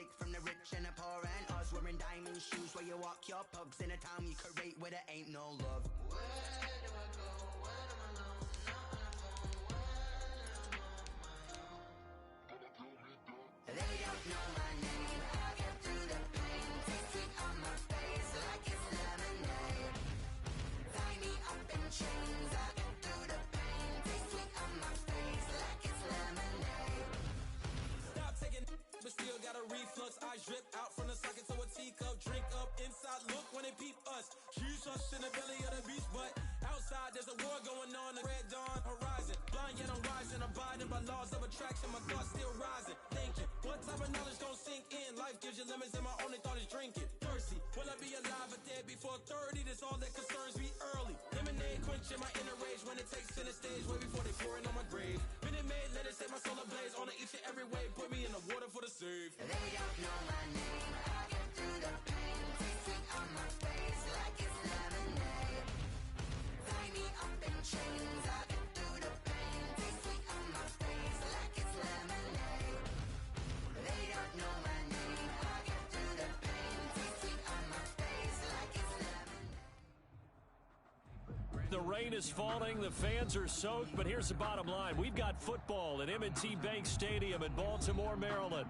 take from the rich and the poor and us. Wearing diamond shoes where you walk your pugs in a town you could rate where there ain't no love. Where do I go when I'm alone? They don't know my name. I get through the pain. Taste sweet on my face like it's lemonade. Tie me up in chains. I get through the pain. Taste sweet on my face like it's lemonade. Stop taking but still got a reflux. I drip out from the socket to a teacup. Drink up inside. Look when they peep us. Shoes us in the belly of the beach, but outside there's a war going on. The red dawn horizon. Blind yet I'm rising. Abiding by laws of attraction. My thoughts still rising. Thinking, what type of knowledge don't sink in? Life gives you limits and my only thought is drinking. Thirsty, will I be alive or dead before 30? That's all that concerns me early. Lemonade quenching my inner rage when it takes center stage. Way before they pour it on my grave. Minute Maid, let it set my soul ablaze. On each and every way, put me in the water for the save. They don't know my name. I get through the pain. Taste sweet on my face like it's lemonade. Tie me up in chains. I get through the pain. Taste sweet on my face like it's lemonade. They don't know my name. I get through the pain. Taste sweet on my face like it's lemonade. The rain is falling, the fans are soaked, but here's the bottom line. We've got football at M&T Bank Stadium in Baltimore, Maryland.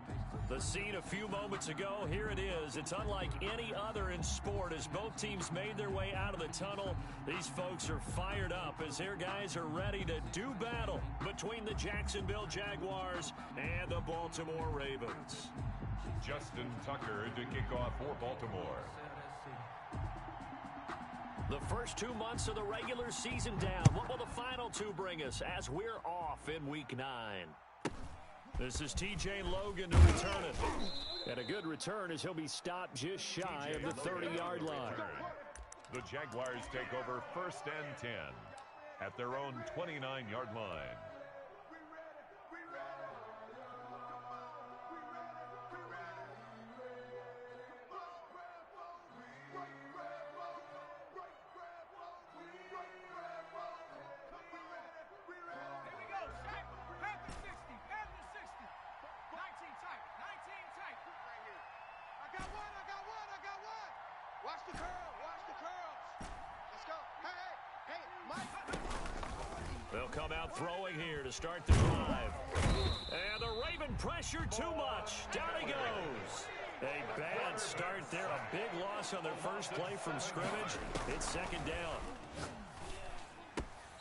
The scene a few moments ago, here it is. It's unlike any other in sport as both teams made their way out of the tunnel. These folks are fired up as their guys are ready to do battle between the Jacksonville Jaguars and the Baltimore Ravens. Justin Tucker to kick off for Baltimore. The first 2 months of the regular season down. What will the final two bring us as we're off in Week 9? This is T.J. Logan to return it. And a good return as he'll be stopped just shy of the 30-yard line. The Jaguars take over 1st and 10 at their own 29-yard line. They'll come out throwing here to start the drive. And the Raven pressure too much. Down he goes. A bad start there. A big loss on their first play from scrimmage. It's second down.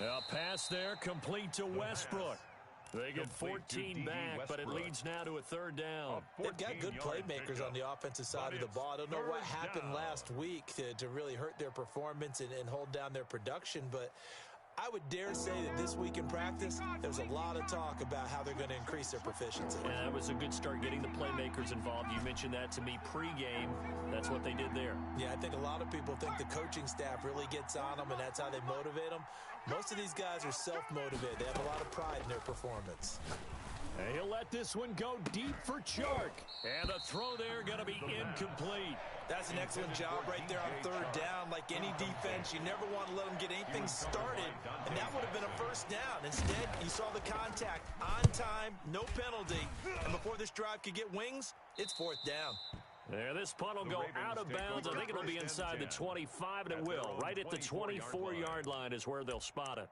A pass there complete to Westbrook. They get 14 back, but it leads now to a third down. They've got good playmakers on the offensive side of the ball. I don't know what happened last week to really hurt their performance and hold down their production, but I would dare say that this week in practice, there was a lot of talk about how they're going to increase their proficiency. Yeah, that was a good start getting the playmakers involved. You mentioned that to me pregame. That's what they did there. Yeah, I think a lot of people think the coaching staff really gets on them, and that's how they motivate them. Most of these guys are self-motivated. They have a lot of pride in their performance. And he'll let this one go deep for Chark. And the throw there going to be incomplete. That's an excellent job right there on third down. Like any defense, you never want to let them get anything started, and that would have been a first down. Instead, you saw the contact on time, no penalty, and before this drive could get wings, it's fourth down. There, this punt will go out of bounds. I think it'll be inside the 25, and it will. Right at the 24-yard line is where they'll spot it.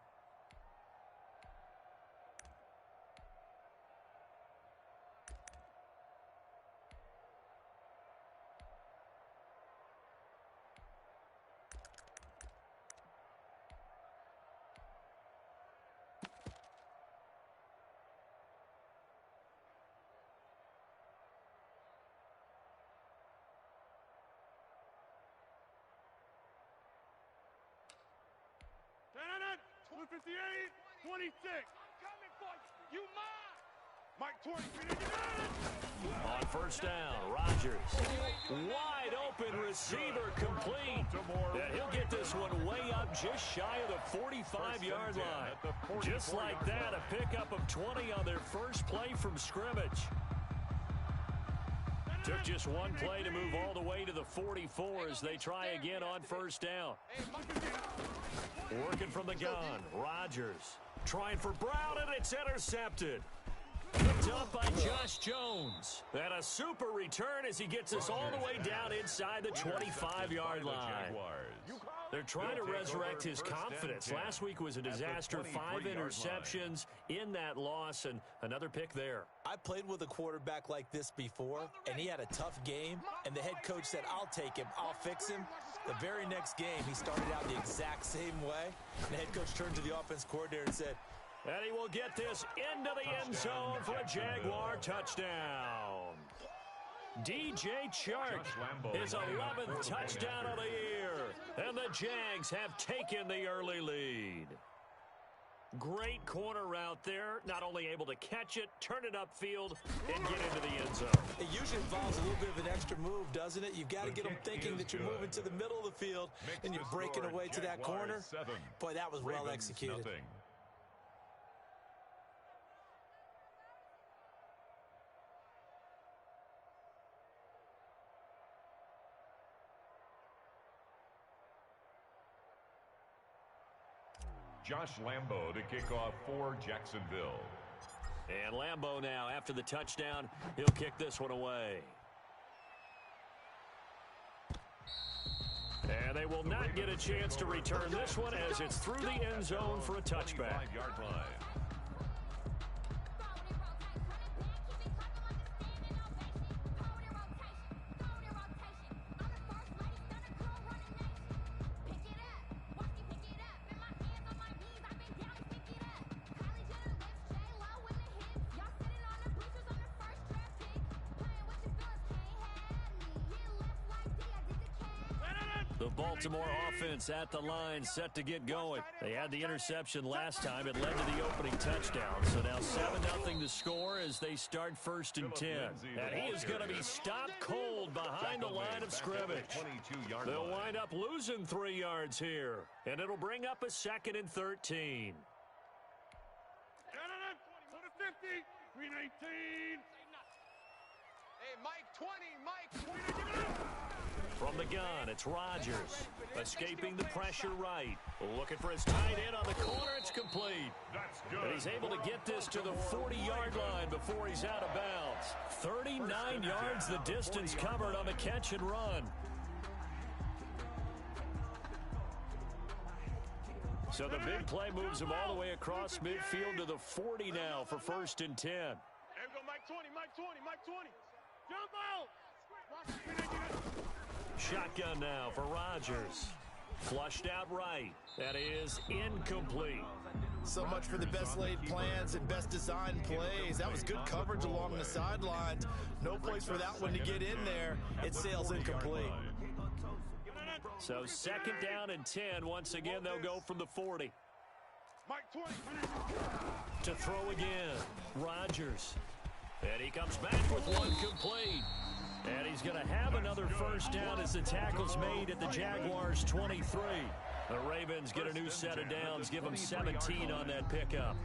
Turn 258, 26. I'm coming for you. Mine. Mike 23. On first down, Rodgers. Wide open receiver complete. And he'll get this one way up just shy of the 45-yard line. Just like that, a pickup of 20 on their first play from scrimmage. Took just one play to move all the way to the 44 as they try again on first down. Working from the gun, Rodgers trying for Brown, and it's intercepted. The picked up by Josh Jones. And a super return as he gets us all the way down inside the 25-yard line. They're trying to resurrect his confidence. Last week was a disaster. 5 interceptions in that loss, and another pick there. I played with a quarterback like this before, and he had a tough game, and the head coach said, I'll take him, I'll fix him. The very next game, he started out the exact same way. And the head coach turned to the offense coordinator and said, and he will get this into the end zone for a Jaguar touchdown. DJ Chark, his 11th touchdown of the year. And the Jags have taken the early lead. Great corner route there. Not only able to catch it, turn it upfield, and get into the end zone. It usually involves a little bit of an extra move, doesn't it? You've got to get them thinking that you're moving to the middle of the field, and you're breaking away to that corner. Boy, that was well executed. Josh Lambo to kick off for Jacksonville. And Lambo now, after the touchdown, he'll kick this one away. And they will not get a chance to return this one as it's through the end zone for a touchback. 25-yard line. The Baltimore offense at the line, set to get going. They had the interception last time. It led to the opening touchdown. So now 7-0 the score as they start 1st and 10. And he is going to be stopped cold behind the line of scrimmage. They'll wind up losing 3 yards here. And it'll bring up a 2nd and 13. 50, 319. Hey, Mike 20, Mike 20. From the gun, it's Rodgers. Escaping the pressure right. Looking for his tight end on the corner. It's complete. That's good. And he's able to get this to the 40-yard line before he's out of bounds. 39 yards the distance covered on the catch and run. So the big play moves him all the way across midfield to the 40 now for 1st and 10. There we go, Mike 20, Mike 20, Mike 20. Jump out! Shotgun now for Rodgers. Flushed out right. That is incomplete. So much for the best laid plans and best designed plays. That was good coverage along the sidelines. No place for that one to get in there. It sails incomplete. So 2nd down and 10. Once again, they'll go from the 40. Mike 20. To throw again. Rodgers. And he comes back with one complete. And he's going to have another 1st down as the tackle's made at the Jaguars' 23. The Ravens get a new set of downs, give them 17 on that pickup.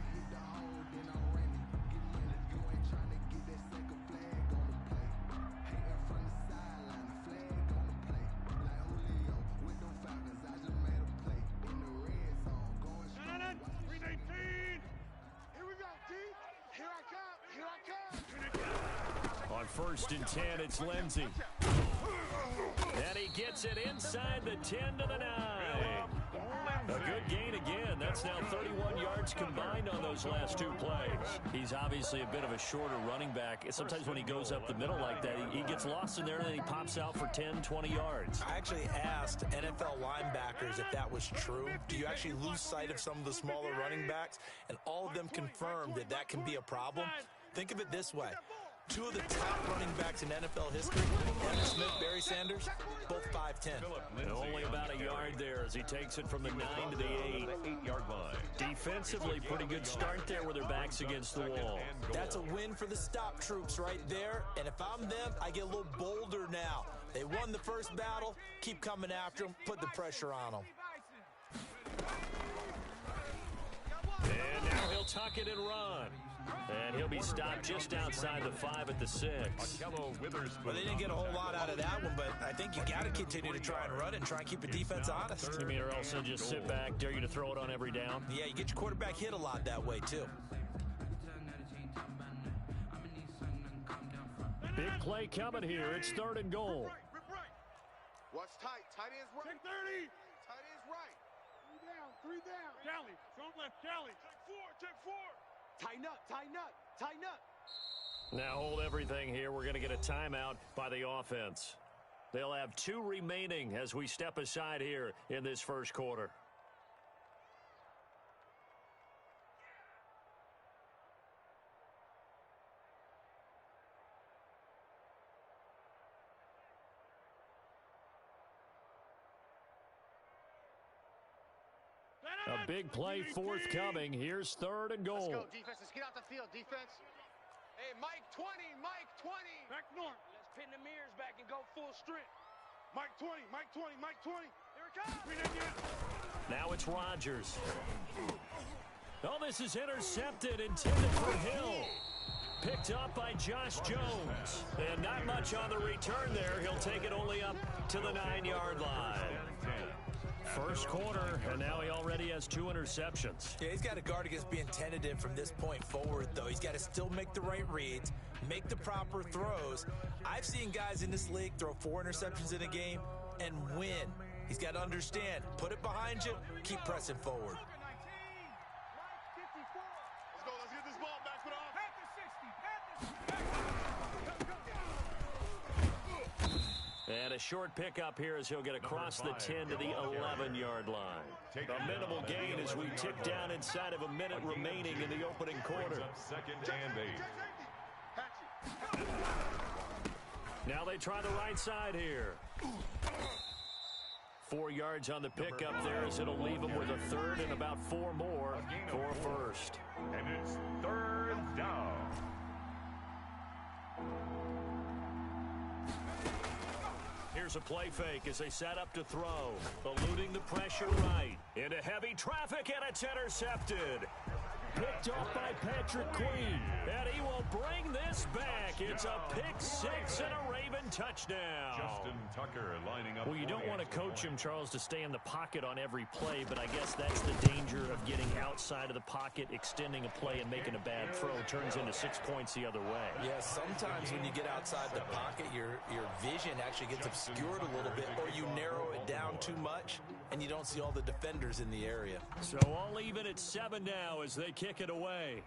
On 1st and 10, it's Lindsey. And he gets it inside the 10 to the 9. A good gain again. That's now 31 yards combined on those last 2 plays. He's obviously a bit of a shorter running back. Sometimes when he goes up the middle like that, he gets lost in there and then he pops out for 10, 20 yards. I actually asked NFL linebackers if that was true. Do you actually lose sight of some of the smaller running backs? And all of them confirmed that that can be a problem. Think of it this way. 2 of the top running backs in NFL history, Emmitt Smith, Barry Sanders, both 5'10". And only about a yard there as he takes it from the 9 to the 8. 8-yard line. Defensively, pretty good start there with their backs against the wall. That's a win for the stop troops right there. And if I'm them, I get a little bolder now. They won the first battle. Keep coming after them. Put the pressure on them. And now he'll tuck it and run. And he'll be stopped just outside the 5 at the 6. Well, they didn't get a whole lot out of that one, but I think you got to continue to try and run it and try and keep the defense honest. You mean or else they'll just sit back, dare you to throw it on every down? Yeah, you get your quarterback hit a lot that way, too. Big play coming here. It's 3rd and goal. Rip right. Watch tight. Tight end's right. Check 30. Tight end's right. 3 down. Cali. Show him left. Cali. Check 4. Tighten up. Tighten up. Tighten up. Now hold everything here. We're going to get a timeout by the offense. They'll have 2 remaining as we step aside here in this first quarter. A big play forthcoming. Here's 3rd and goal. Let's go, defense. Let's get out the field, defense. Hey, Mike 20. Mike 20. Back north. Let's pin the mirrors back and go full strength. Mike 20. Mike 20. Mike 20. Here it comes. 3 down. Now it's Rodgers. Oh, this is intercepted, intended for Hill. Picked up by Josh Jones. And not much on the return there. He'll take it only up to the 9-yard line. First quarter, and now he already has 2 interceptions. Yeah, he's got to guard against being tentative from this point forward, though. He's got to still make the right reads, make the proper throws. I've seen guys in this league throw 4 interceptions in a game and win. He's got to understand, put it behind you, keep pressing forward. Let's go. Let's get this ball back for the And a short pickup here as he'll get across the 10 to the 11-yard line. A minimal gain as we tick down inside of a minute remaining in the opening quarter. 2nd and 8. Now they try the right side here. 4 yards on the pickup there as it'll leave them with a 3rd and about 4 more for a first. And it's 3rd down. Here's a play fake as they set up to throw. Eluding the pressure right. Into heavy traffic, and it's intercepted. Picked off by Patrick Queen. And he will bring this back. It's a pick 6 and a Raven touchdown. Justin Tucker lining up. Well, you don't want to coach him, Charles, to stay in the pocket on every play, but I guess that's the danger of getting outside of the pocket, extending a play, and making a bad throw. Turns into 6 points the other way. Yeah, sometimes when you get outside the pocket, your vision actually gets obscured a little bit, or you narrow it down too much, and you don't see all the defenders in the area. So all even at 7 now as they kick it away.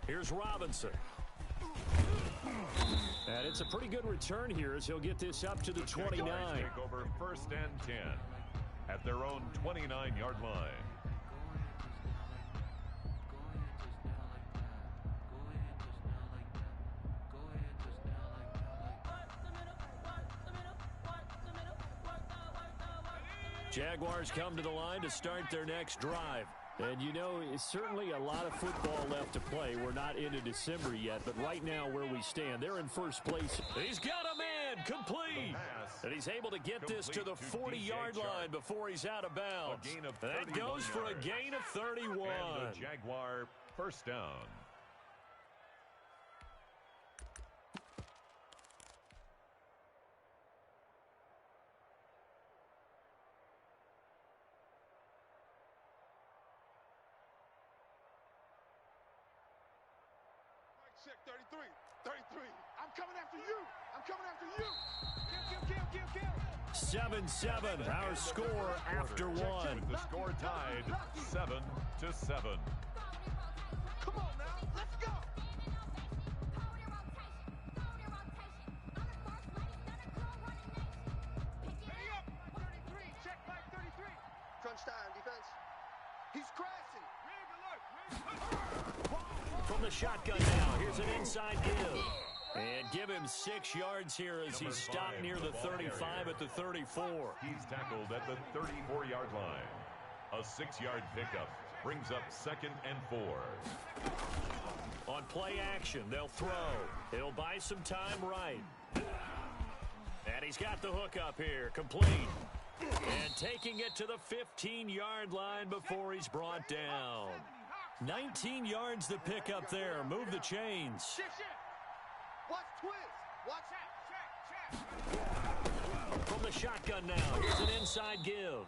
Here's Robinson. And it's a pretty good return here as he'll get this up to the 29. Take over 1st and 10 at their own 29-yard line. Jaguars come to the line to start their next drive. And you know, it's certainly a lot of football left to play. We're not into December yet, but right now where we stand, they're in first place. He's got a man complete. And he's able to get this to the 40-yard line before he's out of bounds. That goes for a gain of 31. And the Jaguar first down. Check 33. 33. I'm coming after you. I'm coming after you. Kill. 7-7, our score after one. With the score tied 7-7. Come on now. Let's go. Ready up. 33. Check back 33. Crunch time, defense. He's crashing. Rig alert. From the shotgun now, here's an inside give. And give him 6 yards here as he's stopped near the 35 at the 34. He's tackled at the 34-yard line. A 6-yard pickup brings up 2nd and 4. On play action, they'll throw. It'll buy some time right. And he's got the hook up here, complete. And taking it to the 15-yard line before he's brought down. 19 yards to pick up there. Move the chains. Shift. Watch twist. Watch that. From the shotgun now, here's an inside give.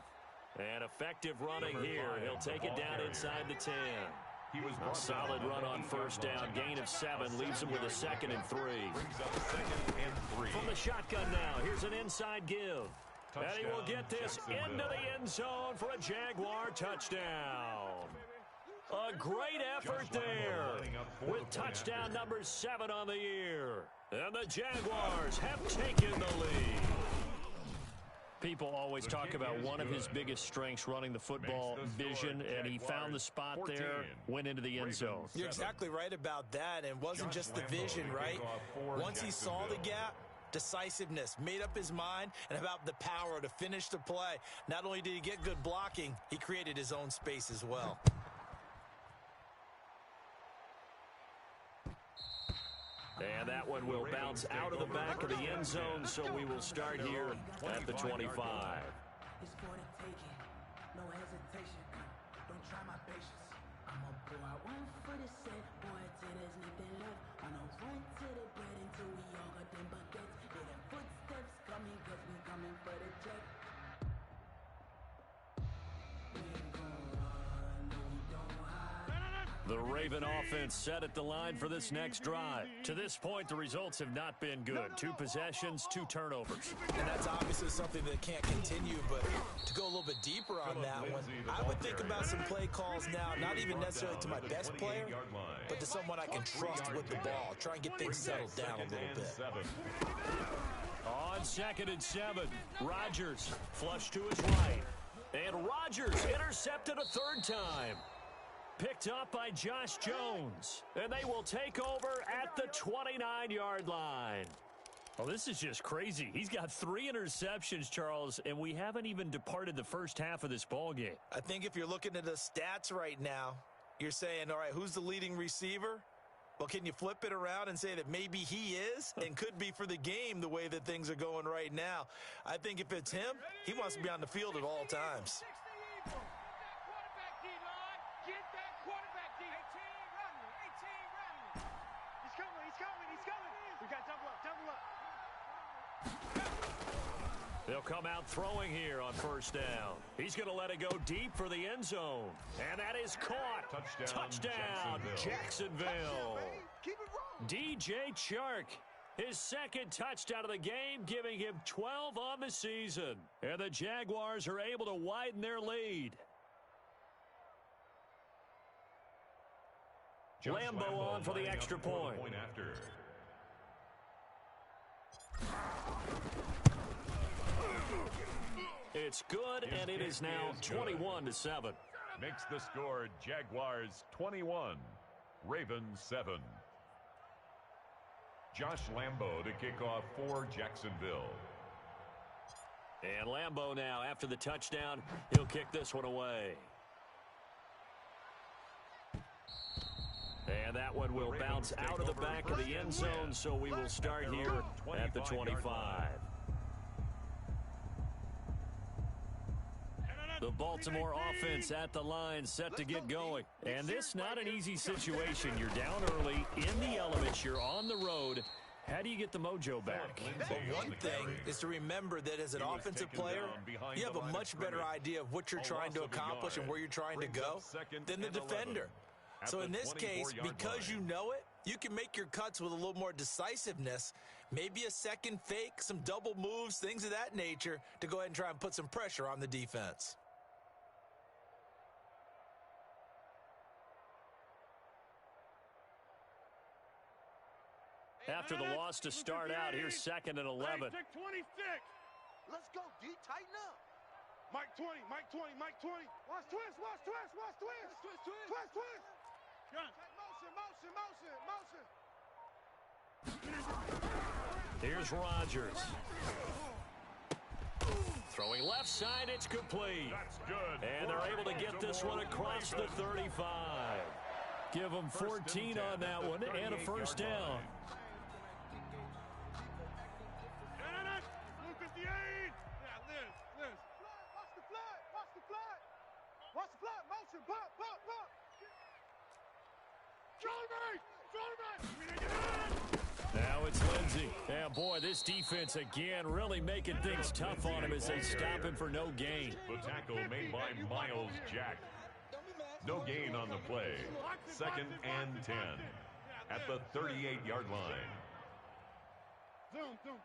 And effective running here. He'll take it down inside the 10. A solid run on first down. Gain of 7 leaves him with a 2nd and 3. From the shotgun now, here's an inside give. And he will get this into the end zone for a Jaguar touchdown. A great effort there with touchdown number 7 on the year. And the Jaguars have taken the lead. People always talk about one of his biggest strengths running the football, vision, and he found the spot there, went into the end zone. You're exactly right about that, and it wasn't just the vision, right? Once he saw the gap, decisiveness, made up his mind, and about the power to finish the play. Not only did he get good blocking, he created his own space as well. And that one will bounce out of the back of the end zone, so we will start here at the 25. It's for the taking, no hesitation. Don't try my patience. I'm a boy, one for the set, boy, till there's nothing left. On a run to the bread until we all got them buckets. Hear them footsteps coming, cause we coming for the check. We ain't gon' run, no, we don't hide. The Raven offense set at the line for this next drive. To this point, the results have not been good. 2 possessions, 2 turnovers. And that's obviously something that can't continue, but to go a little bit deeper on that one, I would think about some play calls now, not even necessarily to my best player, but to someone I can trust with the ball. Try and get things settled down a little bit. On 2nd and 7, Rodgers flush to his right. And Rodgers intercepted a 3rd time. Picked up by Josh Jones. And they will take over at the 29-yard line. Oh, this is just crazy. He's got 3 interceptions, Charles, and we haven't even departed the first half of this ball game. I think if you're looking at the stats right now, you're saying, all right, who's the leading receiver? Well, can you flip it around and say that maybe he is and could be for the game the way that things are going right now? I think if it's him, he wants to be on the field at all times. They'll come out throwing here on first down. He's going to let it go deep for the end zone. And that is caught. Touchdown, Jacksonville. DJ Chark, his 2nd touchdown of the game, giving him 12 on the season. And the Jaguars are able to widen their lead. Lambo on for the extra point. It's good, and it is now 21-7. Makes the score Jaguars 21, Ravens 7. Josh Lambo to kick off for Jacksonville. And Lambo now, after the touchdown, he'll kick this one away. And that one will bounce out of the back of the end zone, so we will start here at the 25. The Baltimore offense at the line, set to get going. And this not an easy situation. You're down early, in the elements, you're on the road. How do you get the mojo back? Well, one thing is to remember that as an offensive player, you have a much better idea of what you're trying to accomplish and where you're trying to go than the defender. So in this case, because you know it, you can make your cuts with a little more decisiveness, maybe a second fake, some double moves, things of that nature, to go ahead and try and put some pressure on the defense. After the loss to start out, here's 2nd and 11. Hey, 26. Let's go, D. Tighten up. Mike 20, Mike 20, Mike 20. Watch twist, watch twist, watch twist. Twist, twist. Twist, twist. Gun. Motion, motion, motion. Here's Rodgers. Throwing left side, it's complete. That's good. And they're able to get this one across the 35. Give them 14 on that one and a first down. Watch the flat, motion, pop, pop, pop. Now it's Lindsey. Yeah, boy, this defense again really making things tough on him as they stop him for no gain. The tackle made by Miles Jack. No gain on the play. 2nd and 10 at the 38-yard line. Zoom.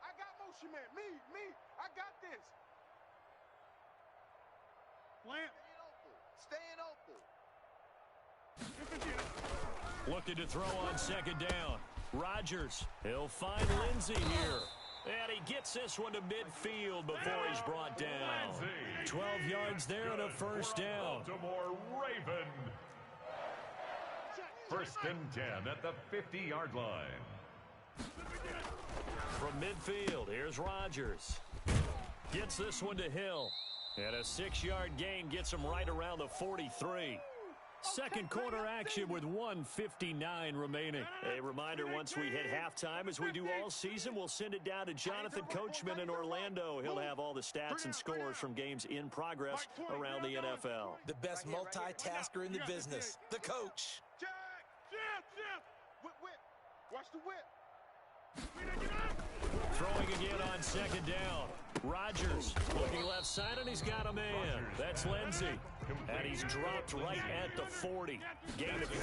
I got motion man. Me. I got this. Plant. Staying open. Looking to throw on 2nd down. Rodgers, he'll find Lindsey here. And he gets this one to midfield before he's brought down. 12 yards there and a 1st down. Baltimore Raven. 1st and 10 at the 50-yard line. From midfield, here's Rodgers. Gets this one to Hill. And a 6-yard gain gets him right around the 43. Second quarter action with 1:59 remaining. A reminder, once we hit halftime, as we do all season, we'll send it down to Jonathan Coachman in Orlando. He'll have all the stats and scores from games in progress around the NFL. The best multitasker in the business, the coach. Jab. Whip. Watch the whip. Throwing again on 2nd down. Rodgers looking left side, and he's got a man. That's Lindsey. And he's dropped right at the 40. Gain of 3.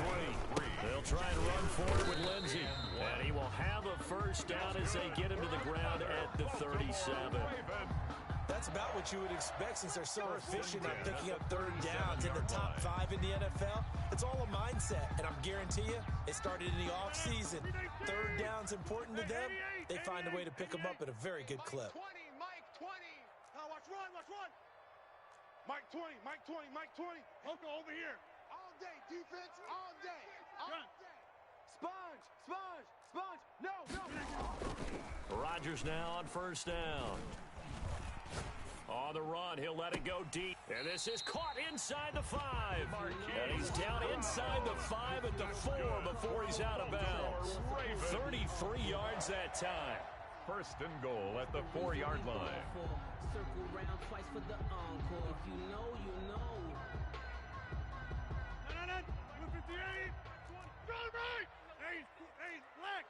They'll try and run forward with Lindsey. And he will have a 1st down as they get him to the ground at the 37. That's about what you would expect since they're so efficient on picking up 3rd downs in the top 5 in the NFL. It's all a mindset, and I'm guarantee you it started in the offseason. 3rd down's important to them. They find a way to pick them up at a very good clip. Mike 20. Now watch run. Mike 20. Look over here. All day, defense, all day. Sponge. No. Rodgers now on 1st down. On the run, he'll let it go deep. And this is caught inside the 5. And he's down inside the 5 at the 4 before he's out of bounds. 33 yards that time. 1st and goal at the 4-yard line. Circle round twice for the encore. If you know, you know. No. 58. Go right. Hey, Lex.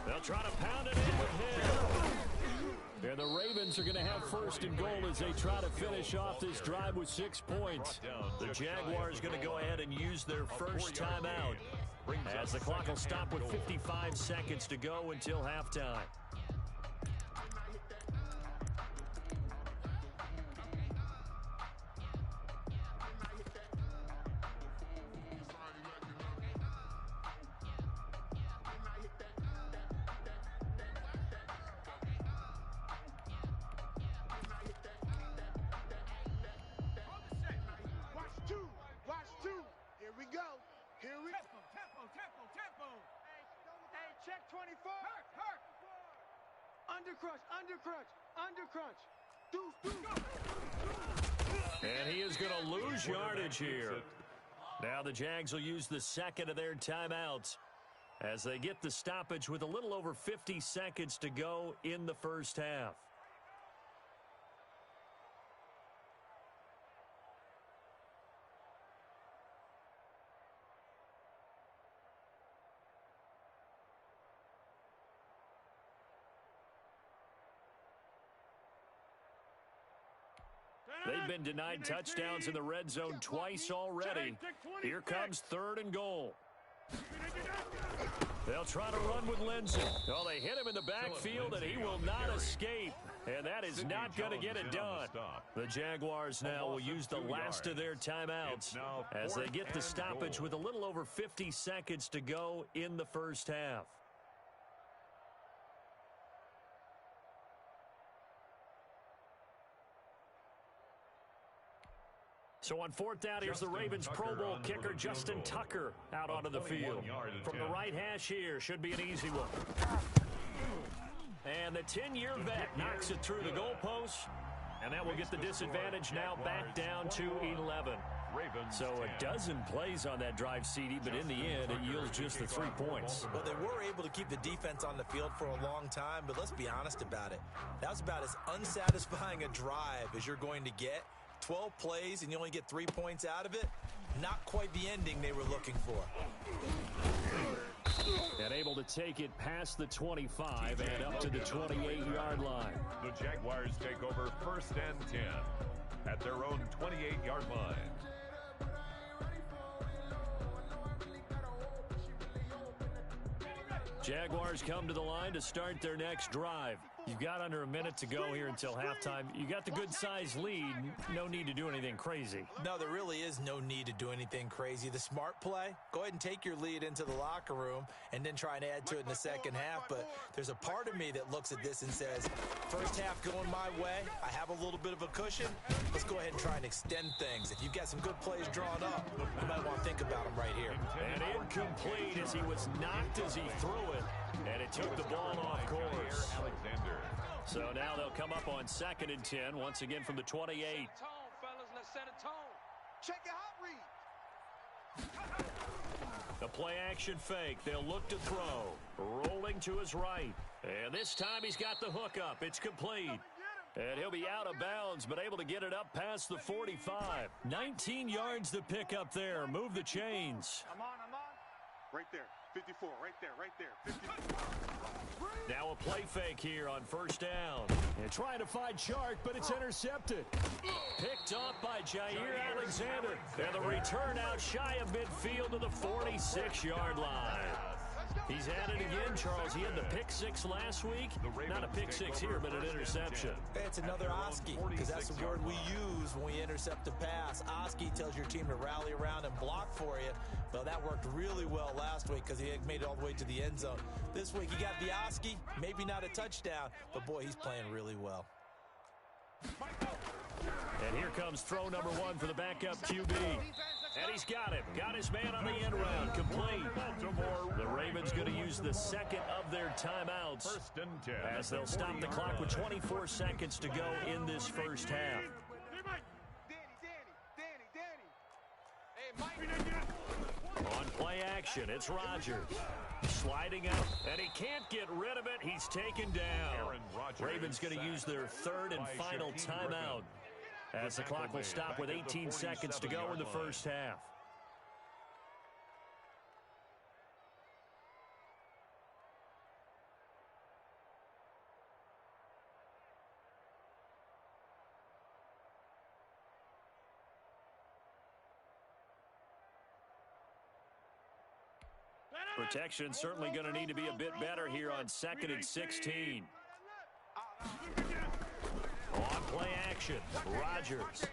They'll try to pound it in with him. And the Ravens are going to have 1st and goal as they try to finish off this drive with 6 points. The Jaguars going to go ahead and use their first timeout as the clock will stop with 55 seconds to go until halftime. Hey, check 24. Hurt. Undercrunch. Deuce. And he is going to lose yardage here. Now the Jags will use the 2nd of their timeouts as they get the stoppage with a little over 50 seconds to go in the 1st half. They've been denied touchdowns in the red zone twice already. Here comes 3rd and goal. They'll try to run with Lindsey. Oh, they hit him in the backfield, and he will not escape. And that is not going to get it done. The Jaguars now will use the last of their timeouts as they get the stoppage with a little over 50 seconds to go in the 1st half. So on 4th down, here's the Ravens Pro Bowl kicker Justin Tucker out onto the field. From the right hash here, should be an easy one. And the 10-year vet knocks it through the goalpost. And that will get the disadvantage now back down to 11. So a dozen plays on that drive, CD, but in the end, it yields just the 3 points. Well, they were able to keep the defense on the field for a long time, but let's be honest about it. That was about as unsatisfying a drive as you're going to get. 12 plays and you only get 3 points out of it. Not quite the ending they were looking for. And able to take it past the 25 and up to the 28-yard line. The Jaguars take over 1st and 10 at their own 28-yard line. Jaguars come to the line to start their next drive. You've got under a minute to go here until halftime. You got the good-sized lead. No need to do anything crazy. No, there really is no need to do anything crazy. The smart play, go ahead and take your lead into the locker room and then try and add to it in the second half. But there's a part of me that looks at this and says, first half going my way, I have a little bit of a cushion. Let's go ahead and try and extend things. If you've got some good plays drawn up, you might want to think about them right here. And incomplete as he was knocked as he threw it. And it took the ball off course. Alexander. So now they'll come up on 2nd and 10, once again from the 28. Tone, fellas. Let's set a tone. Check your hot read. The play-action fake. They'll look to throw. Rolling to his right. And this time he's got the hook up. It's complete. And he'll be out of bounds, but able to get it up past the 45. 19 yards to pick up there. Move the chains. I'm on. Right there. 54. Right there. 54. Now a play fake here on first down. And trying to find Shark, but it's intercepted. Picked off by Jair Alexander. And the return out shy of midfield to the 46-yard line. He's at it again, Charles. He had the pick six last week. Not a pick six here, but an interception. Hey, it's another Oski, because that's the word we use when we intercept a pass. Oski tells your team to rally around and block for you. Well, that worked really well last week because he had made it all the way to the end zone. This week, he got the Oski, maybe not a touchdown, but boy, he's playing really well. And here comes throw number one for the backup QB. And he's got it. Got his man on the end round. Complete. The Ravens going to use the second of their timeouts First and 10. as they'll stop the clock with 24 seconds to go in this first half. On play action, it's Rodgers. Sliding out, and he can't get rid of it. He's taken down. Ravens going to use their third and final timeout as the clock will stop with 18 seconds to go in the first half. Protection certainly going to need to be a bit better here on 2nd and 16. On play action, Rodgers.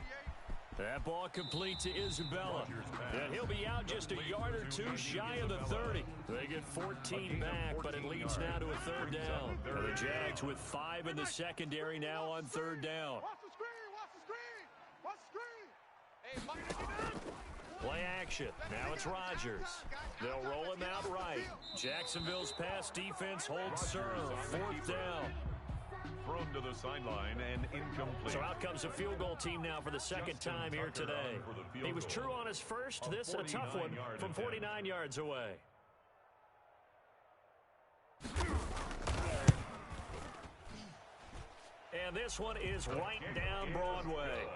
That ball complete to Isabella. And he'll be out just a yard or two shy of the 30. They get 14 back, but it leads now to a third down. And the Jags with 5 in the secondary now on third down. Watch the screen. Play action. Now it's Rodgers. They'll roll him out right. Jacksonville's pass defense holds serve. 4th down. Thrown to the sideline and incomplete. So out comes a field goal team now for the second time here today. He was true on his first. This a tough one from 49 yards away. And this one is right down Broadway.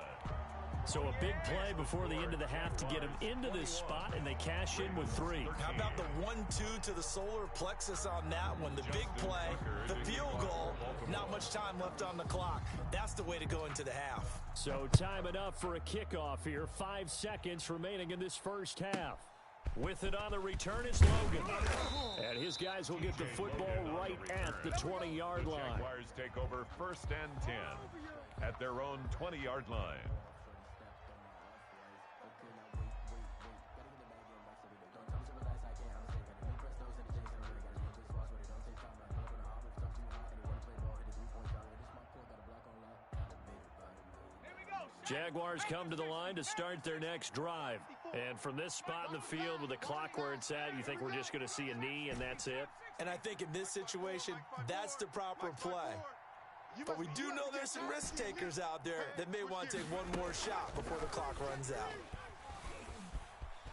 So a big play before the end of the half to get him into this spot, and they cash in with 3. How about the 1-2 to the solar plexus on that one? The big play, the field goal, not much time left on the clock. That's the way to go into the half. So time enough for a kickoff here. 5 seconds remaining in this first half. With it on the return is Logan. And his guys will get the football right at the 20-yard line. Jaguars take over 1st and 10 at their own 20-yard line. Jaguars come to the line to start their next drive. And from this spot in the field with the clock where it's at, you think we're just going to see a knee and that's it? And I think in this situation, that's the proper play. But we do know there's some risk takers out there that may want to take one more shot before the clock runs out.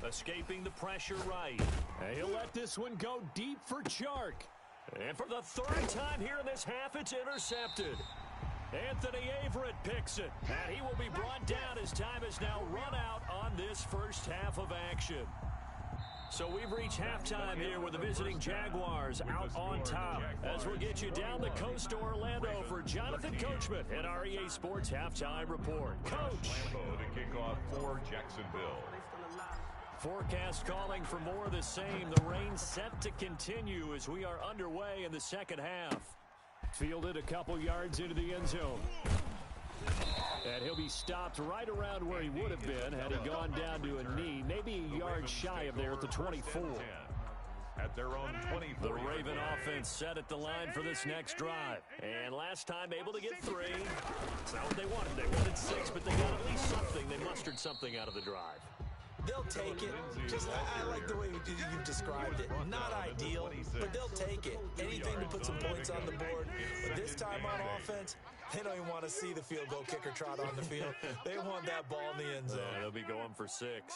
Escaping the pressure right. And he'll let this one go deep for Chark. And for the 3rd time here in this half, it's intercepted. Anthony Averett picks it, and he will be brought down as time is now run out on this first half of action. So we've reached halftime here with the visiting Jaguars out on top. As we'll get you down the coast to Orlando for Jonathan Coachman at our EA Sports Halftime Report. Coach. To kick off for Jacksonville. Forecast calling for more of the same. The rain set to continue as we are underway in the second half. Fielded a couple yards into the end zone. And he'll be stopped right around where he would have been had he gone down to a knee, maybe a yard shy of there at the 24. At their own 24. The Raven offense set at the line for this next drive. And last time able to get 3. It's not what they wanted. They wanted 6, but they got at least something. They mustered something out of the drive. They'll take it. Just, I like the way you've described it. Not ideal, but they'll take it. Anything to put some points on the board. But this time on offense, they don't even want to see the field goal kicker trot on the field. They want that ball in the end zone. They'll be going for 6.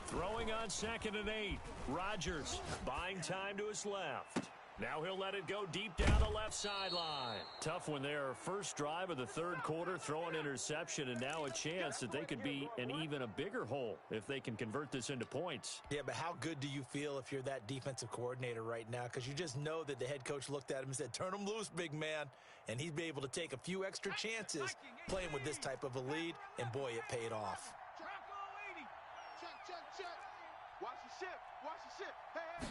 Throwing on 2nd and 8. Rodgers buying time to his left. Now he'll let it go deep down the left sideline. Tough one there. First drive of the third quarter, throwing interception, and now a chance that they could be in even a bigger hole if they can convert this into points. Yeah, but how good do you feel if you're that defensive coordinator right now? Because you just know that the head coach looked at him and said, turn him loose, big man. And he'd be able to take a few extra chances playing with this type of a lead, and boy, it paid off. Check. Watch the ship. Watch the ship. Hey.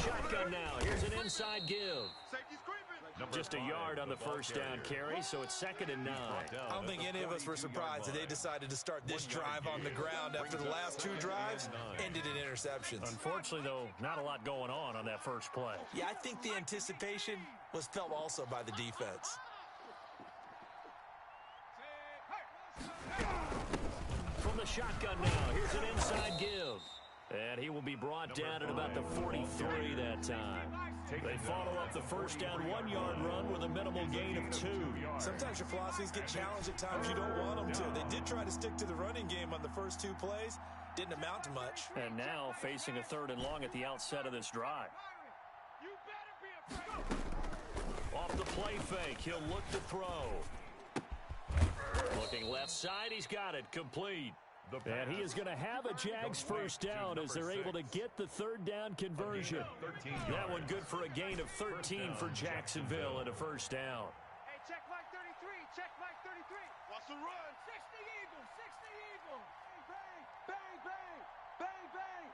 Shotgun now. Here's an inside give. Safety's creeping. Just a yard on the first down carry, so it's 2nd and 9. I don't think any of us were surprised that they decided to start this drive on the ground after the last 2 drives ended in interceptions. Unfortunately, though, not a lot going on that first play. Yeah, I think the anticipation was felt also by the defense. From the shotgun now, here's an inside give. And he will be brought down at about the 43 that time. They follow up the first down 1-yard run with a minimal gain of 2. Sometimes your philosophies get challenged at times you don't want them to. They did try to stick to the running game on the first 2 plays. Didn't amount to much. And now facing a 3rd and long at the outset of this drive. Off the play fake, he'll look to throw. Looking left side, he's got it, complete. And he is going to have a Jags first down as they're able to get the 3rd down conversion. That one good for a gain of 13 for Jacksonville and a first down. Hey, check Mike 33. Check Mike 33. Watch the run. 60 Eagles. 60 Eagles. Bang, bang, bang, bang.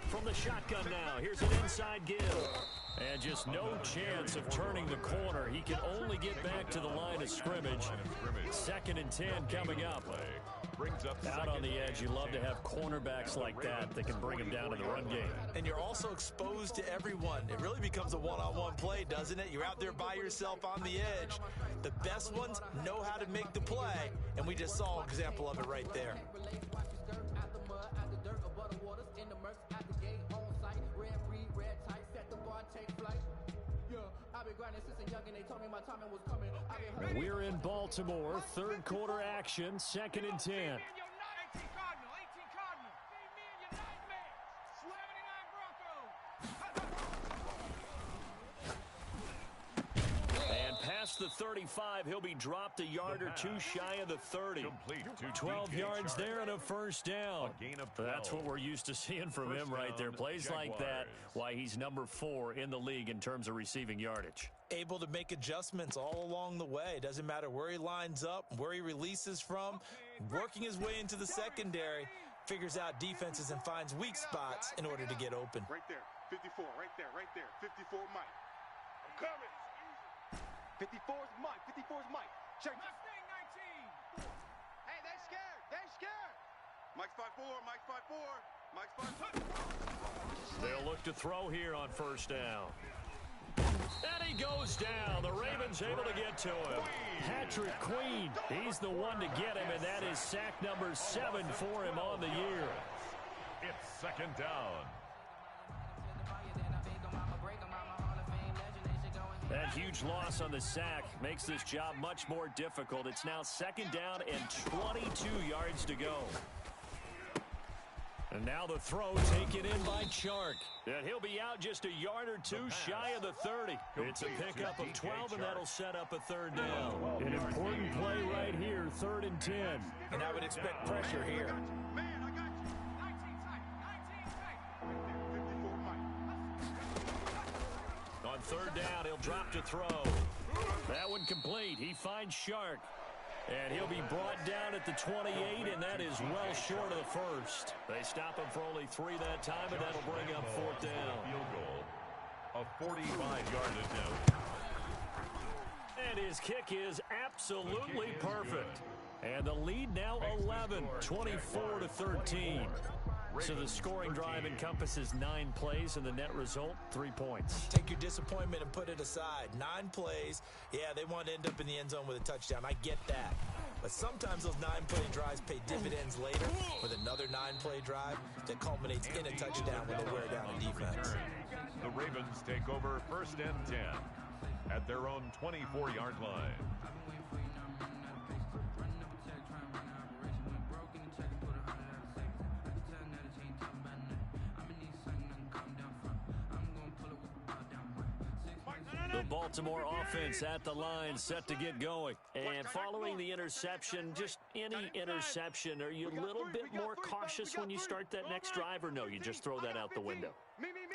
From the shotgun now, here's an inside give. And just no chance of turning the corner. He can only get back to the line of scrimmage. 2nd and 10 coming up. Out on the edge, you love to have cornerbacks like that can bring him down in the run game. And you're also exposed to everyone. It really becomes a one-on-one play, doesn't it? You're out there by yourself on the edge. The best ones know how to make the play, and we just saw an example of it right there. We're in Baltimore, 3rd quarter action, 2nd and 10. 18 Cardinal. Me and your nightmare. 79 Broncos. And past the 35, he'll be dropped a yard or 2 shy of the 30. 12 yards there and a first down. That's what we're used to seeing from him right there. Plays like that, why he's number 4 in the league in terms of receiving yardage. Able to make adjustments all along the way. Doesn't matter where he lines up, where he releases from, working his way into the secondary, figures out defenses and finds weak spots in order to get open. Right there. 54. Right there. 54 Mike. I'm coming. 54's Mike. 54's Mike. Check. Mustang 19. Hey, they scared. Mike's 5'4". Mike's 5'4". Mike's 5'4". They'll look to throw here on first down. And he goes down. The Ravens able to get to him. Patrick Queen, he's the one to get him, and that is sack number 7 for him on the year. It's 2nd down. That huge loss on the sack makes this job much more difficult. It's now 2nd down and 22 yards to go. And now the throw taken in by Chark. And he'll be out just a yard or two shy of the 30. It's a pickup of 12, and that'll set up a third down. An important play right here, 3rd and 10. And I would expect pressure here. Man, I got you. 19 tight. 19 tight. On 3rd down, he'll drop to throw. That one complete. He finds Chark. And he'll be brought down at the 28, and that is well short of the first. They stop him for only 3 that time, and that'll bring up 4th down. Field goal, a 45-yard attempt. And his kick is absolutely perfect. And the lead now 11, 24-13. So the scoring drive encompasses 9 plays, and the net result, 3 points. Take your disappointment and put it aside. 9 plays. Yeah, they want to end up in the end zone with a touchdown. I get that. But sometimes those 9-play drives pay dividends later with another 9-play drive that culminates in a touchdown when they wear down a defense. The Ravens take over 1st and 10 at their own 24-yard line. The Baltimore offense at the line, set to get going. And following the interception, just any interception, are you a little bit more cautious when you start that next drive, or no, you just throw that out the window?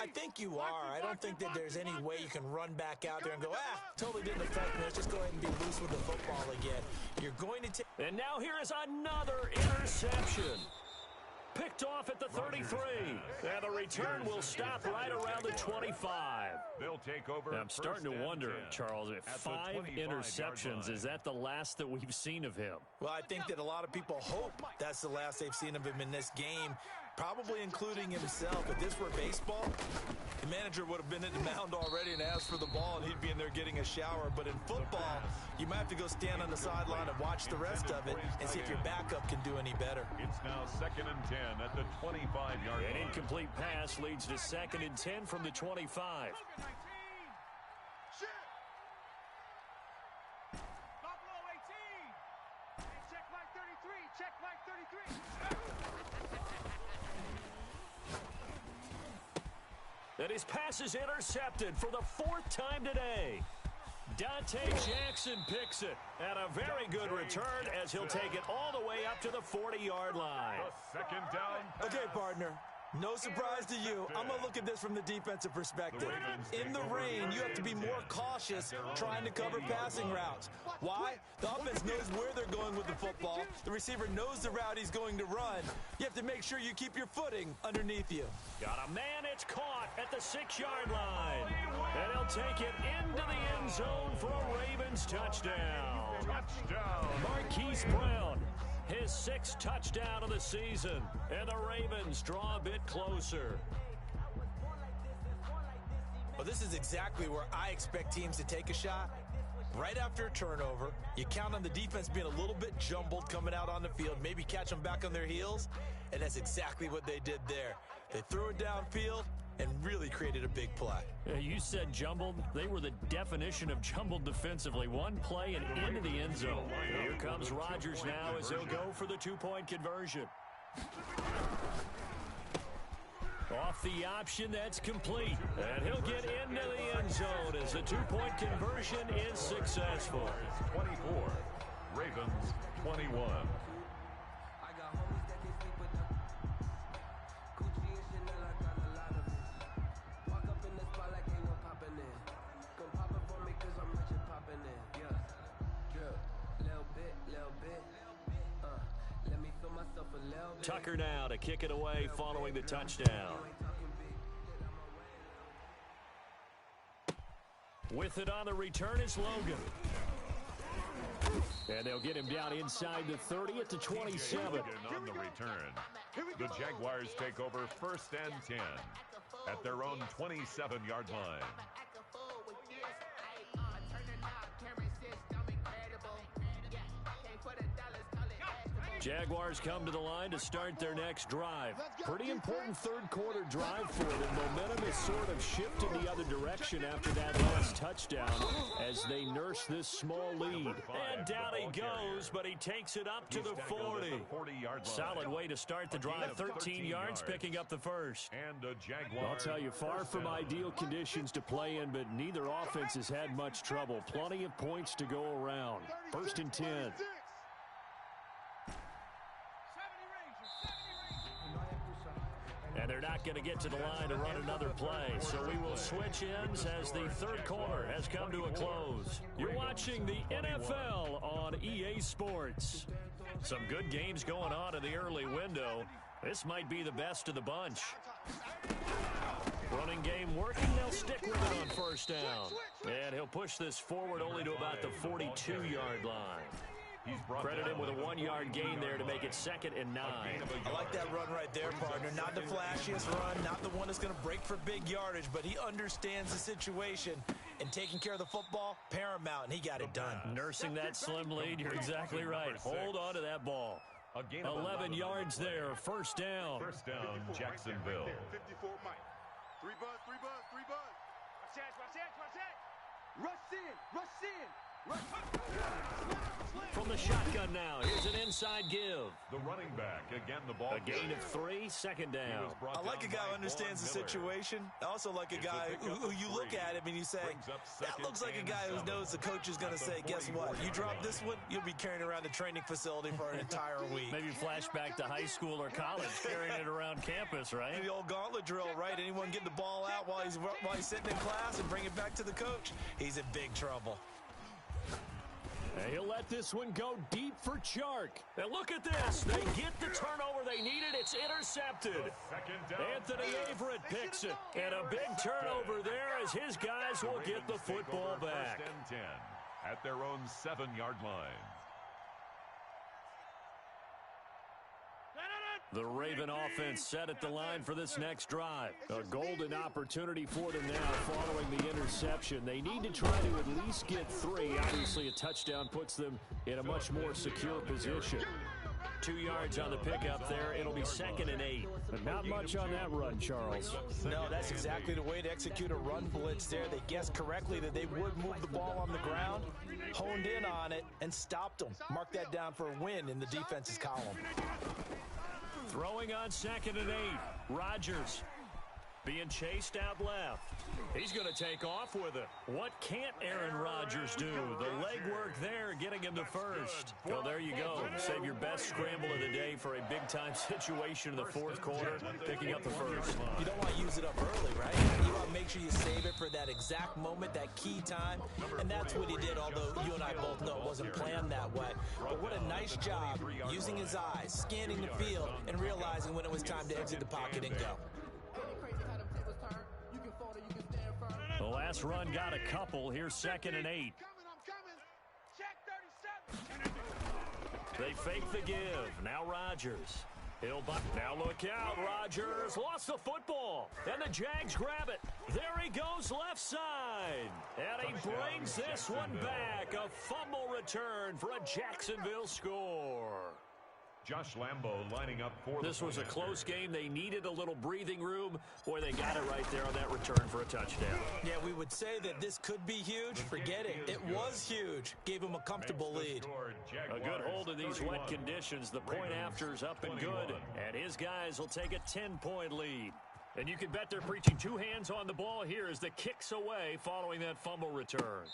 I think you are. I don't think that there's any way you can run back out there and go, totally didn't affect me. Let's just go ahead and be loose with the football again. You're going to take... And now here is another interception. Picked off at the 33. And the return will stop right around the 25. They'll take over. I'm starting to wonder, Charles, if 5 interceptions, is that the last that we've seen of him? Well, I think that a lot of people hope that's the last they've seen of him in this game, probably including himself. If this were baseball, the manager would have been at the mound already and asked for the ball, and he'd be in there getting a shower. But in football, you might have to go stand on the sideline and watch the rest of it and see if your backup can do any better. It's now 2nd and 10 at the 25-yard line. An incomplete pass leads to 2nd and 10 from the 25. Buffalo 18. Check Mike 33. Check Mike 33. And his pass is intercepted for the 4th time today. Dante Jackson picks it. And a very good return as he'll take it all the way up to the 40-yard line. The 2nd down pass. Okay, partner. No surprise to you. I'm going to look at this from the defensive perspective. In the rain, you have to be more cautious trying to cover passing routes. Why? The offense knows where they're going with the football. The receiver knows the route he's going to run. You have to make sure you keep your footing underneath you. Got a man, it's caught at the 6-yard line. And he'll take it into the end zone for a Ravens touchdown. Touchdown. Marquise Brown, his 6th touchdown of the season. And the Ravens draw a bit closer. Well, this is exactly where I expect teams to take a shot. Right after a turnover, you count on the defense being a little bit jumbled coming out on the field, maybe catch them back on their heels, and that's exactly what they did there. They threw it downfield and really created a big play. You said jumbled. They were the definition of jumbled defensively. One play and into the end zone. Here comes Rodgers now as he'll go for the 2-point conversion. Off the option, that's complete. And he'll get into the end zone as the 2-point conversion is successful. 24. Ravens 21. Tucker now to kick it away following the touchdown. With it on the return is Logan. And they'll get him down inside the 30 at the 27. On the return, the Jaguars take over 1st and 10 at their own 27-yard line. Jaguars come to the line to start their next drive. Pretty important third-quarter drive for them. Momentum is sort of shifted the other direction after that last touchdown as they nurse this small lead. And down he goes, but he takes it up to the 40. Solid way to start the drive. 13 yards, picking up the first. And a Jaguar. I'll tell you, far from ideal conditions to play in, but neither offense has had much trouble. Plenty of points to go around. 1st and 10. And they're not going to get to the line to run another play. So we will switch ends as the third quarter has come to a close. You're watching the NFL on EA Sports. Some good games going on in the early window. This might be the best of the bunch. Running game working. They'll stick with it on 1st down. And he'll push this forward only to about the 42-yard line. Credit him with a 1-yard gain there to make it 2nd and 9. I like that run right there, partner. Not the flashiest run, not the one that's going to break for big yardage, but he understands the situation, and taking care of the football, paramount, and he got it done. Nursing that slim lead, you're exactly right. Hold on to that ball. 11 yards there, 1st down. 1st down, Jacksonville. 54 Mike. 3 buzz, 3 buzz, 3 buzz. Watch that. Rush in, rush in. From the shotgun now, here's an inside give. The running back, again the ball. A gain of 3, 2nd down. I like a guy who understands the situation. I also like a guy who you look at him and you say, that looks like a guy who knows the coach is going to say, guess what? You drop this one, you'll be carrying around the training facility for an entire week. Maybe flashback to high school or college, carrying it around campus, right? The old gauntlet drill, right? Anyone get the ball out while he's sitting in class and bring it back to the coach? He's in big trouble. And he'll let this one go deep for Chark. And look at this. They get the turnover they needed. It's intercepted. Anthony Averett picks it. And a big turnover there as his guys will get the football back. 1st and 10 at their own 7-yard line. The Raven offense set at the line for this next drive. A golden opportunity for them now following the interception. They need to try to at least get 3. Obviously, a touchdown puts them in a much more secure position. 2 yards on the pickup there. It'll be 2nd and 8. But not much on that run, Charles. No, that's exactly the way to execute a run blitz there. They guessed correctly that they would move the ball on the ground, honed in on it, and stopped them. Mark that down for a win in the defense's column. Throwing on 2nd and 8. Rodgers being chased out left. He's going to take off with it. What can't Aaron Rodgers do? The legwork there getting him to 1st. Well, there you go. Save your best scramble of the day for a big-time situation in the 4th quarter, picking up the 1st. You don't want to use it up early, right? You want to make sure you save it for that exact moment, that key time, and that's what he did, although you and I both know it wasn't planned that way. But what a nice job using his eyes, scanning the field, and realizing when it was time to exit the pocket and go. The last run got a couple. Here's 2nd and 8. I'm coming. Check 37. They fake the give. Now Rodgers. Now look out. Rodgers lost the football. And the Jags grab it. There he goes left side. And he brings this one back. A fumble return for a Jacksonville score. Josh Lambo lining up for this was a close game. They needed a little breathing room. Boy, they got it right there on that return for a touchdown. Yeah, we would say that this could be huge. Forget it. It was huge. Gave him a comfortable lead. A good hold in these wet conditions. The point after's up and good. And his guys will take a 10-point lead. And you can bet they're preaching 2 hands on the ball here as the kick's away following that fumble return.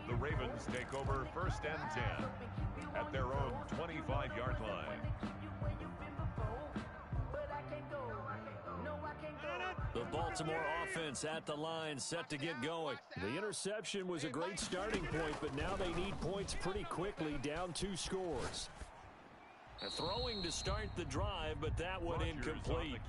The Ravens take over 1st and 10 at their own 25-yard line. The Baltimore offense at the line, set to get going. The interception was a great starting point, but now they need points pretty quickly, down 2 scores. Throwing to start the drive, but that one incomplete.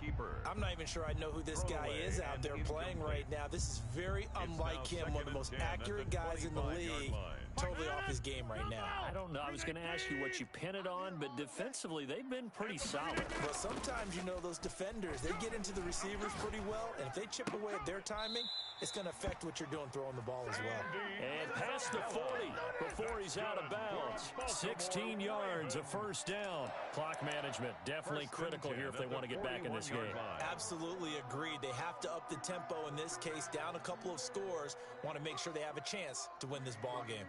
I'm not even sure I know who this guy is out there playing right now. This is very unlike him, one of the most accurate guys in the league. totally off his game right now. I don't know. I was going to ask you what you pin it on, but defensively, they've been pretty solid. Well, sometimes, those defenders, they get into the receivers pretty well, and if they chip away at their timing, it's going to affect what you're doing throwing the ball as well. And past the 40 before he's out of bounds. 16 yards, a first down. Clock management definitely critical here if they want to get back in this game. Absolutely agreed. They have to up the tempo in this case, down a couple of scores. Want to make sure they have a chance to win this ball game.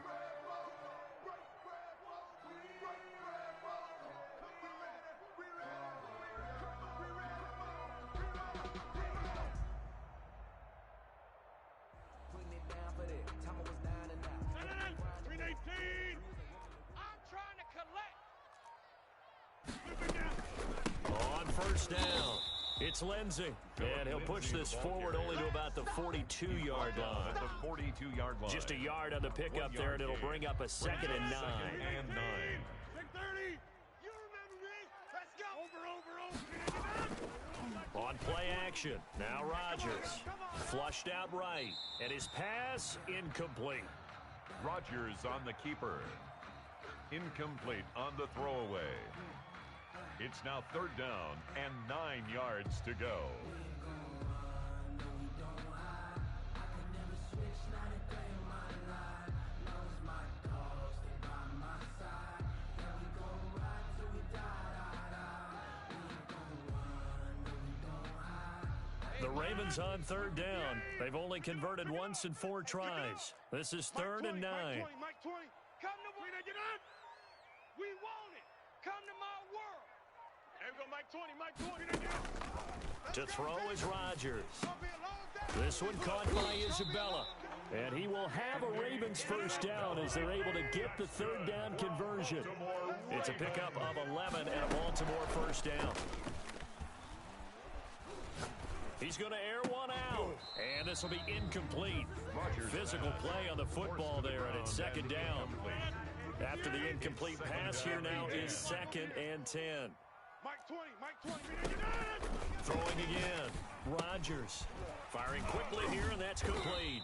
Down. It's Lindsey, and he'll push this forward only to about the 42-yard line. The 42-yard line. Just a yard on the pickup there, and it'll bring up a 2nd and 9. And 9. Big 30. You remember me. Let's go. Over. On play action, now Rodgers. Flushed out right, and his pass incomplete. Rodgers on the keeper. Incomplete on the throwaway. It's now 3rd down and 9 yards to go. The Ravens on 3rd down. They've only converted once in 4 tries. This is 3rd and 9. Mike 20. Come to win it. Get up. We want it. Come to my world. There we go, Mike 20. To throw is Rodgers. This one caught by Isabella. And he will have a Ravens first down as they're able to get the 3rd down conversion. It's a pickup of 11 and a Baltimore first down. He's going to air one out. And this will be incomplete. Physical play on the football there, and it's 2nd down. After the incomplete pass, here now is 2nd and 10. Mike 20. Throwing again. Rodgers firing quickly here, and that's complete.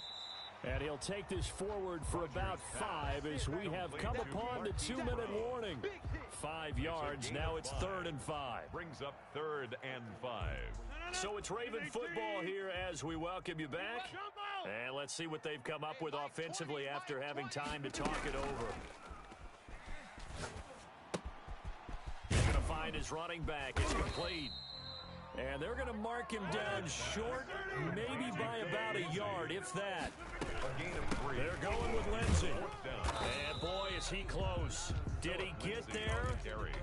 And he'll take this forward for about 5 as we have come upon the 2-minute warning. 5 yards. Now it's 3rd and 5. Brings up 3rd and 5. So it's Raven football here as we welcome you back. And let's see what they've come up with offensively after having time to talk it over. He's going to find his running back. It's complete. And they're going to mark him down short, maybe by about a yard, if that. They're going with Lindsey. And boy, is he close. Did he get there?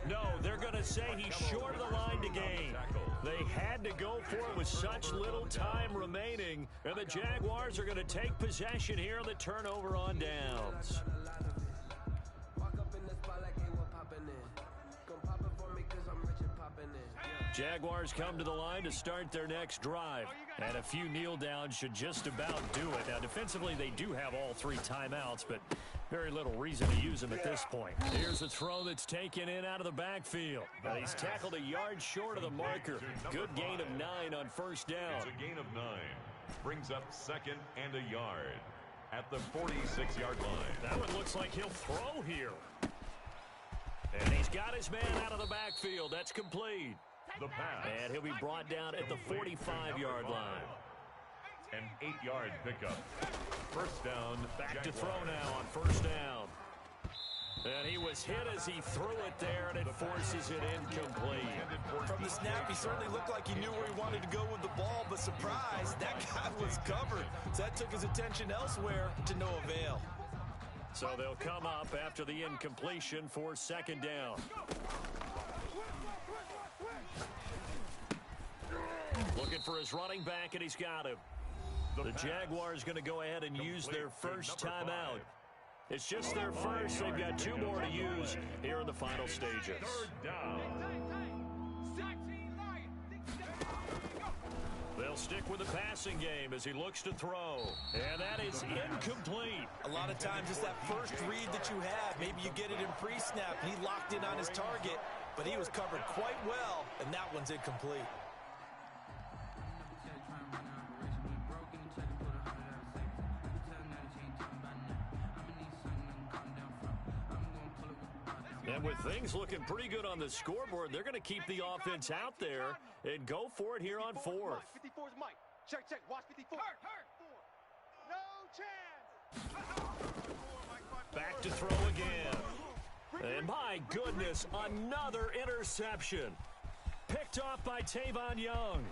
No, they're going to say he's short of the line to gain. They had to go for it with such little time remaining. And the Jaguars are going to take possession here on the turnover on downs. Jaguars come to the line to start their next drive. And a few kneel downs should just about do it. Now, defensively, they do have all 3 timeouts, but very little reason to use them at this point. Here's a throw that's taken in out of the backfield. Now, he's tackled a yard short of the marker. Good gain of 9 on first down. It's a gain of 9. Brings up 2nd and a yard at the 46-yard line. That one looks like he'll throw here. And he's got his man out of the backfield. That's complete. The pass. And he'll be brought down at the 45-yard line. An 8-yard pickup. First down. Back to throw now on first down. And he was hit as he threw it there, and it forces it incomplete. From the snap, he certainly looked like he knew where he wanted to go with the ball, but surprise, that guy was covered. So that took his attention elsewhere to no avail. So they'll come up after the incompletion for 2nd down. Looking for his running back, and he's got him. The Jaguars going to go ahead and use their first timeout. It's just their first. They've got 2 more to use here in the final stages. 3rd down. They'll stick with the passing game as he looks to throw. And that is incomplete. A lot of times it's that first read that you have. Maybe you get it in pre-snap. He locked in on his target, but he was covered quite well, and that one's incomplete. And with things looking pretty good on the scoreboard, they're going to keep the offense out there and go for it here on fourth. 54 is Mike. Check, check. Watch 54. Hurt. No chance. Back to throw again. And my goodness, another interception. Picked off by Tavon Young.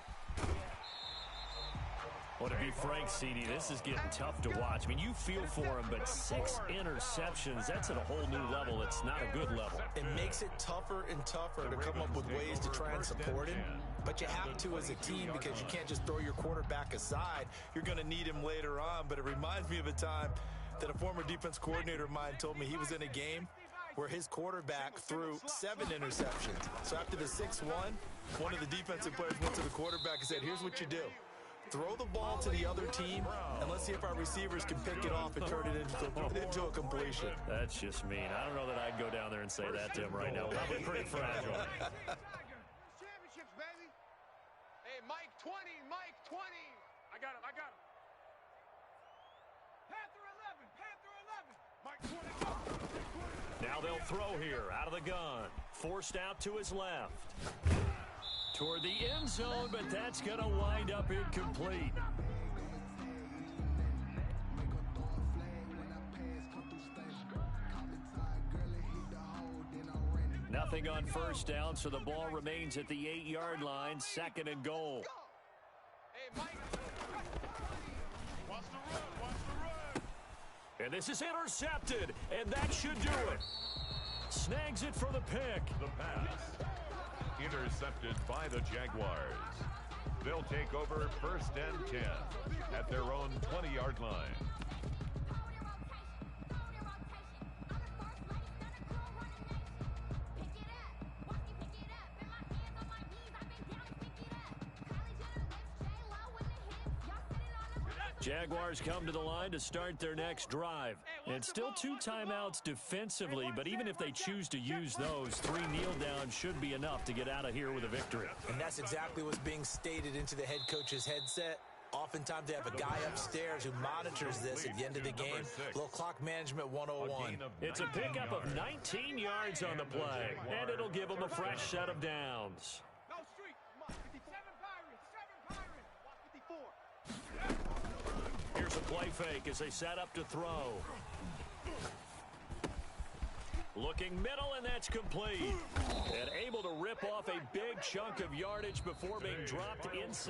Well, to be frank, CD, this is getting tough to watch. I mean, you feel for him, but 6 interceptions, that's at a whole new level. It's not a good level. It makes it tougher and tougher to come up with ways to try and support him. But you have to as a team because you can't just throw your quarterback aside. You're going to need him later on. But it reminds me of a time that a former defense coordinator of mine told me he was in a game where his quarterback threw 7 interceptions. So after the 6-1, one of the defensive players went to the quarterback and said, here's what you do. Throw the ball to the other team, and let's see if our receivers can pick it off and turn it into a completion. That's just mean. I don't know that I'd go down there and say that to him right now. Probably pretty fragile. Championships, baby. Hey, Mike 20, Mike 20. I got him. Panther 11. Mike 20. Now they'll throw here out of the gun. Forced out to his left. Toward the end zone, but that's going to wind up incomplete. Nothing on first down, so the ball remains at the 8-yard line, 2nd and goal. Hey, Mike. Watch the run. And this is intercepted, and that should do it. Snags it for the pick. The pass. Intercepted by the Jaguars. They'll take over 1st and 10 at their own 20-yard line. Jaguars come to the line to start their next drive. And still 2 timeouts defensively, but even if they choose to use those, 3 kneel downs should be enough to get out of here with a victory. And that's exactly what's being stated into the head coach's headset. Oftentimes they have a guy upstairs who monitors this at the end of the game. Little clock management 101. It's a pickup of 19 yards on the play, and it'll give them a fresh set of downs. No street. 7 Pirates. Watch 54. Here's a play fake as they set up to throw. Looking middle, and that's complete. And able to rip off a big chunk of yardage before being dropped inside.